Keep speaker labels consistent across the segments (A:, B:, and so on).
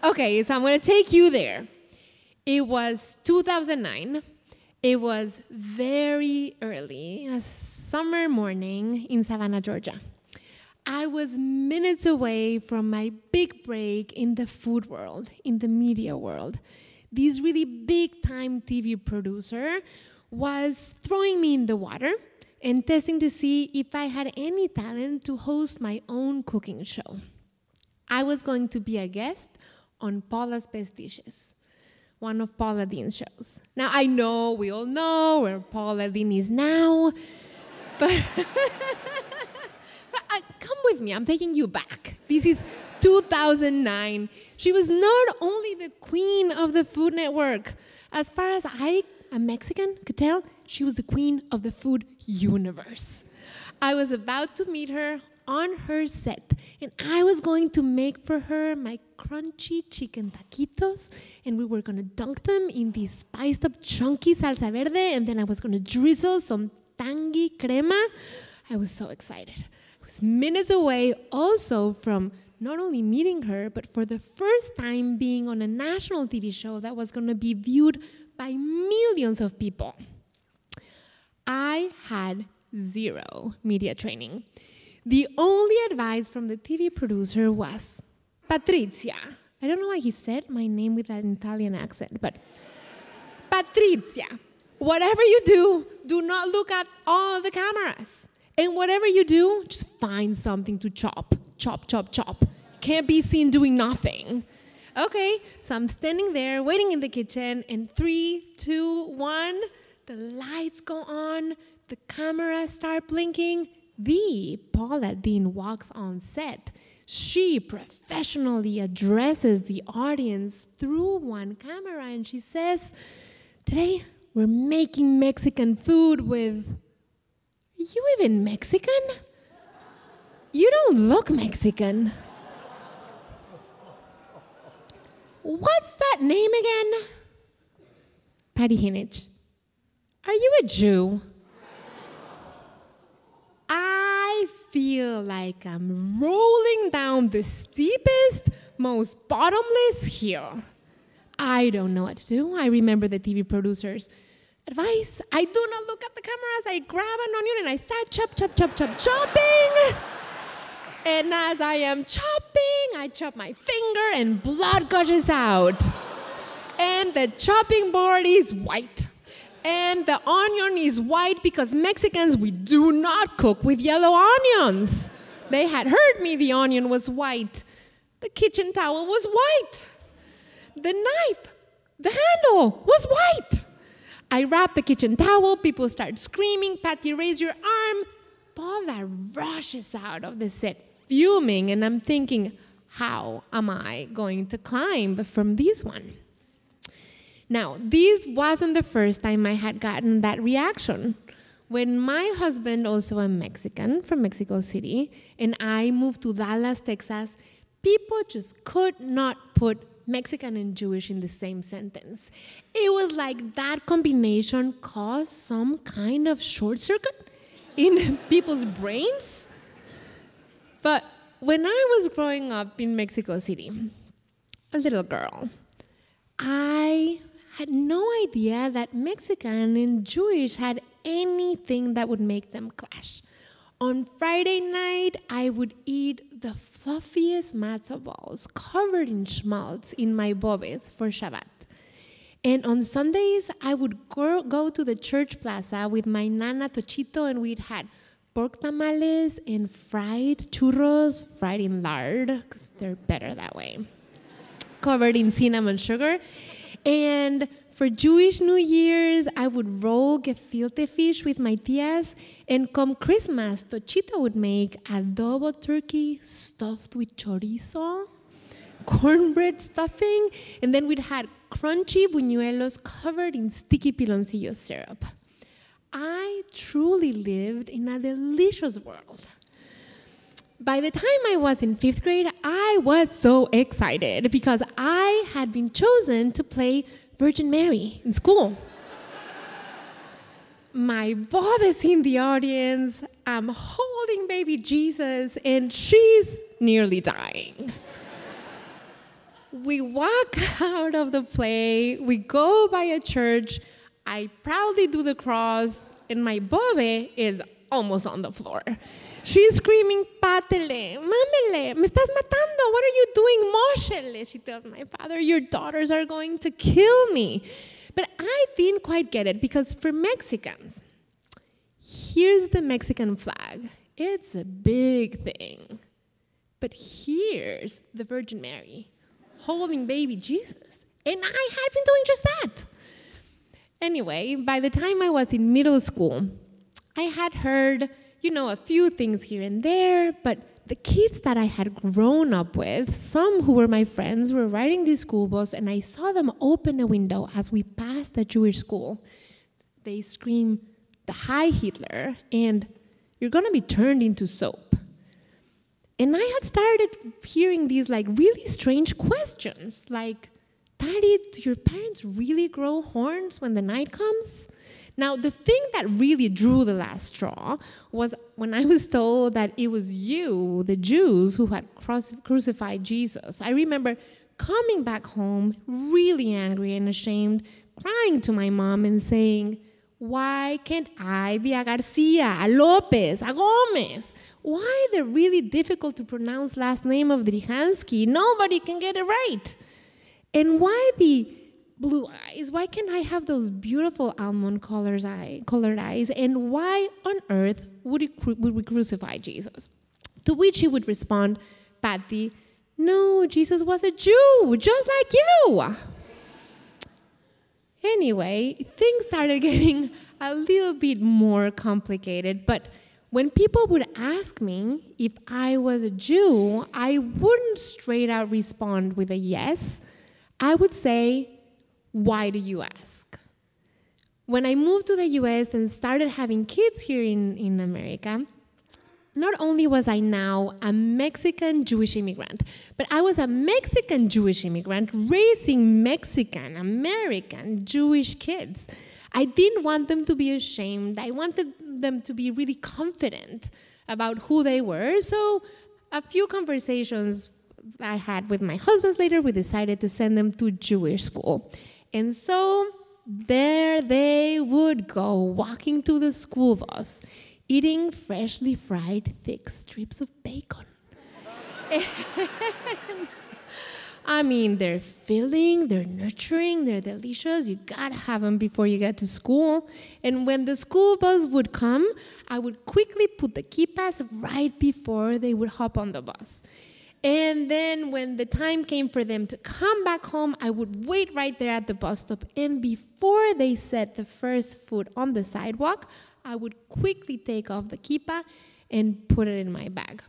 A: Okay, so I'm going to take you there. It was 2009. It was very early, a summer morning in Savannah, Georgia. I was minutes away from my big break in the food world, in the media world. This really big-time TV producer was throwing me in the water and testing to see if I had any talent to host my own cooking show. I was going to be a guest on Paula's Best Dishes, one of Paula Deen's shows. Now, I know, we all know where Paula Deen is now, but, come with me, I'm taking you back. This is 2009. She was not only the queen of the Food Network. As far as I, a Mexican, could tell, she was the queen of the food universe. I was about to meet her on her set, and I was going to make for her my crunchy chicken taquitos, and we were going to dunk them in this spiced up chunky salsa verde, and then I was going to drizzle some tangy crema. I was so excited. I was minutes away also from not only meeting her, but for the first time being on a national TV show that was going to be viewed by millions of people. I had zero media training. The only advice from the TV producer was, Patrizia. I don't know why he said my name with an Italian accent, but Patrizia, whatever you do, do not look at all the cameras. And whatever you do, just find something to chop. Chop, chop, chop. Can't be seen doing nothing. Okay, so I'm standing there waiting in the kitchen, and 3, 2, 1, the lights go on, the cameras start blinking. The Paula Deen walks on set. She professionally addresses the audience through one camera, and she says, today we're making Mexican food with... Are you even Mexican? You don't look Mexican. What's that name again? Pati Jinich. Are you a Jew? I feel like I'm rolling down the steepest, most bottomless hill. I don't know what to do. I remember the TV producer's advice. I do not look at the cameras. I grab an onion and I start chopping. And as I am chopping, I chop my finger and blood gushes out. And the chopping board is white. And the onion is white because Mexicans, we do not cook with yellow onions. They had heard me, the onion was white. The kitchen towel was white. The knife, the handle was white. I wrap the kitchen towel, people start screaming, Pati, raise your arm. Paula rushes out of the set, fuming, and I'm thinking, how am I going to climb from this one? Now, this wasn't the first time I had gotten that reaction. When my husband, also a Mexican from Mexico City, and I moved to Dallas, Texas, people just could not put Mexican and Jewish in the same sentence. It was like that combination caused some kind of short circuit in people's brains. But when I was growing up in Mexico City, a little girl, I had no idea that Mexican and Jewish had anything that would make them clash. On Friday night, I would eat the fluffiest matzo balls covered in schmaltz in my bobes for Shabbat. And on Sundays, I would go to the church plaza with my nana Tochito, and we'd had pork tamales and fried churros, fried in lard, because they're better that way, covered in cinnamon sugar. And for Jewish New Year's, I would roll gefilte fish with my tias, and come Christmas, Tochito would make adobo turkey stuffed with chorizo, cornbread stuffing, and then we'd had crunchy buñuelos covered in sticky piloncillo syrup. I truly lived in a delicious world. By the time I was in 5th grade, I was so excited because I had been chosen to play Virgin Mary in school. My Bob is in the audience, I'm holding baby Jesus, and she's nearly dying. We walk out of the play, we go by a church, I proudly do the cross, and my bobe is almost on the floor. She's screaming, "Pátele, mámele, me estás matando, what are you doing? Móchele." She tells my father, "Your daughters are going to kill me." But I didn't quite get it, because for Mexicans, here's the Mexican flag. It's a big thing. But here's the Virgin Mary holding baby Jesus. And I had been doing just that. Anyway, by the time I was in middle school, I had heard, a few things here and there, but the kids that I had grown up with, some who were my friends, were riding the school bus, and I saw them open a window as we passed the Jewish school. They scream, "The High Hitler," and "You're going to be turned into soap." And I had started hearing these really strange questions, like, "Pati, do your parents really grow horns when the night comes?" Now, the thing that really drew the last straw was when I was told that it was you, the Jews, who had crucified Jesus. I remember coming back home really angry and ashamed, crying to my mom and saying, "Why can't I be a Garcia, a Lopez, a Gomez? Why the really difficult to pronounce last name of Drihansky? Nobody can get it right. And why the blue eyes? Why can't I have those beautiful almond-colored eyes? And why on earth would we crucify Jesus?" To which he would respond, "Pati, no, Jesus was a Jew, just like you." Anyway, things started getting a little bit more complicated, but when people would ask me if I was a Jew, I wouldn't straight out respond with a yes. I would say, "Why do you ask?" When I moved to the US and started having kids here in America, not only was I now a Mexican Jewish immigrant, but I was a Mexican Jewish immigrant raising Mexican, American, Jewish kids. I didn't want them to be ashamed. I wanted them to be really confident about who they were. So a few conversations I had with my husband later, we decided to send them to Jewish school. And so there they would go, walking to the school bus, eating freshly fried thick strips of bacon. I mean, they're filling, they're nurturing, they're delicious. You gotta have them before you get to school. And when the school bus would come, I would quickly put the kippas right before they would hop on the bus. And then when the time came for them to come back home, I would wait right there at the bus stop. And before they set the first foot on the sidewalk, I would quickly take off the kippah and put it in my bag.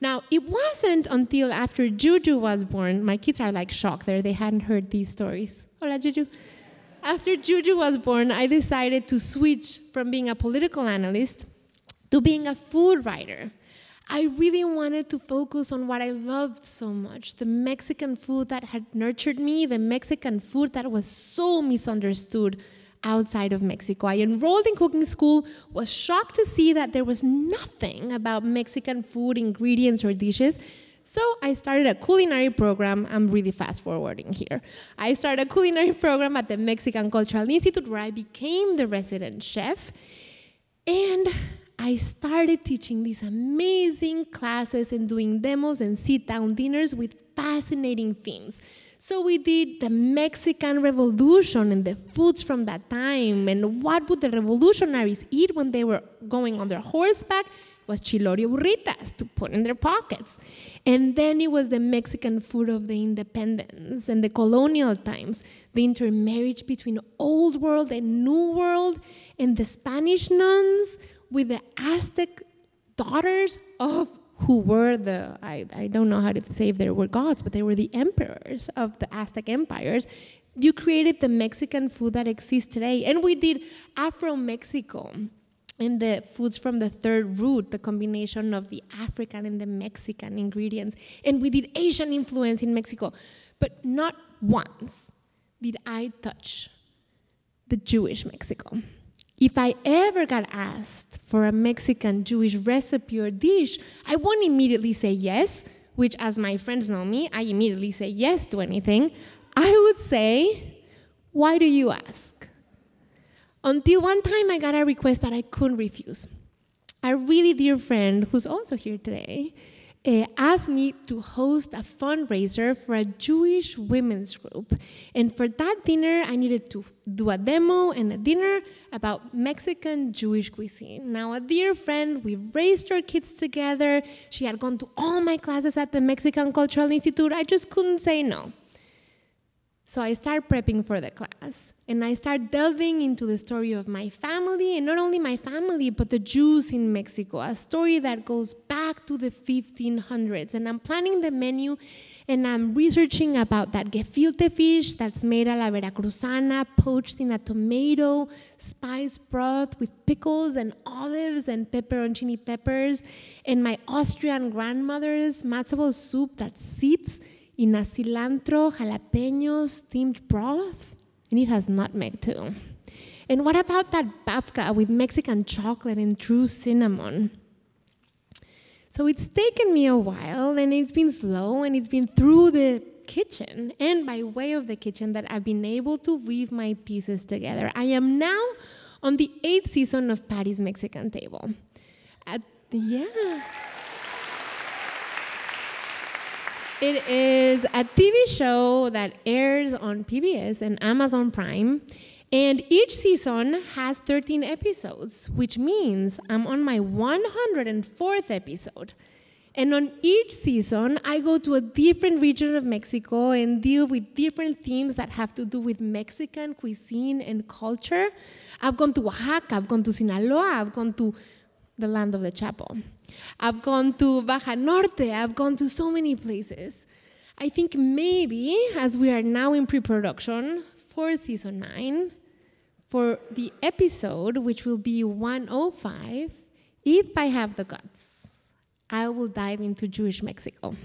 A: Now, it wasn't until after Juju was born, my kids are shocked there, they hadn't heard these stories. Hola, Juju. After Juju was born, I decided to switch from being a political analyst to being a food writer. I really wanted to focus on what I loved so much, the Mexican food that had nurtured me, the Mexican food that was so misunderstood outside of Mexico. I enrolled in cooking school, was shocked to see that there was nothing about Mexican food, ingredients, or dishes. So I started a culinary program. I'm really fast forwarding here. I started a culinary program at the Mexican Cultural Institute where I became the resident chef. And I started teaching these amazing classes and doing demos and sit-down dinners with fascinating themes. So we did the Mexican Revolution and the foods from that time, and what would the revolutionaries eat when they were going on their horseback was chilorio burritas to put in their pockets. And then it was the Mexican food of the independence and the colonial times, the intermarriage between old world and new world, and the Spanish nuns with the Aztec daughters of who were I don't know how to say if they were gods, but they were the emperors of the Aztec empires. You created the Mexican food that exists today. And we did Afro-Mexico and the foods from the third root, the combination of the African and the Mexican ingredients. And we did Asian influence in Mexico. But not once did I touch the Jewish Mexico. If I ever got asked for a Mexican Jewish recipe or dish, I won't immediately say yes, which as my friends know me, I immediately say yes to anything, I would say, why do you ask? Until one time I got a request that I couldn't refuse. A really dear friend, who's also here today, asked me to host a fundraiser for a Jewish women's group. And for that dinner, I needed to do a demo and a dinner about Mexican Jewish cuisine. Now, a dear friend, we raised our kids together. She had gone to all my classes at the Mexican Cultural Institute. I just couldn't say no. So I started prepping for the class, and I started delving into the story of my family, and not only my family, but the Jews in Mexico, a story that goes back to the 1500s. And I'm planning the menu, and I'm researching about that gefilte fish that's made a la veracruzana, poached in a tomato, spice broth with pickles and olives and pepperoncini peppers, and my Austrian grandmother's matzo ball soup that sits in a cilantro, jalapenos, steamed broth, and it has nutmeg too. And what about that babka with Mexican chocolate and true cinnamon? So it's taken me a while, and it's been slow, and it's been through the kitchen and by way of the kitchen that I've been able to weave my pieces together. I am now on the 8th season of Pati's Mexican Table. It is a TV show that airs on PBS and Amazon Prime, and each season has 13 episodes, which means I'm on my 104th episode. And on each season, I go to a different region of Mexico and deal with different themes that have to do with Mexican cuisine and culture. I've gone to Oaxaca, I've gone to Sinaloa, I've gone to the land of the Chapo. I've gone to Baja Norte, I've gone to so many places. I think maybe, as we are now in pre-production for season 9, for the episode, which will be 105, if I have the guts, I will dive into Jewish Mexico.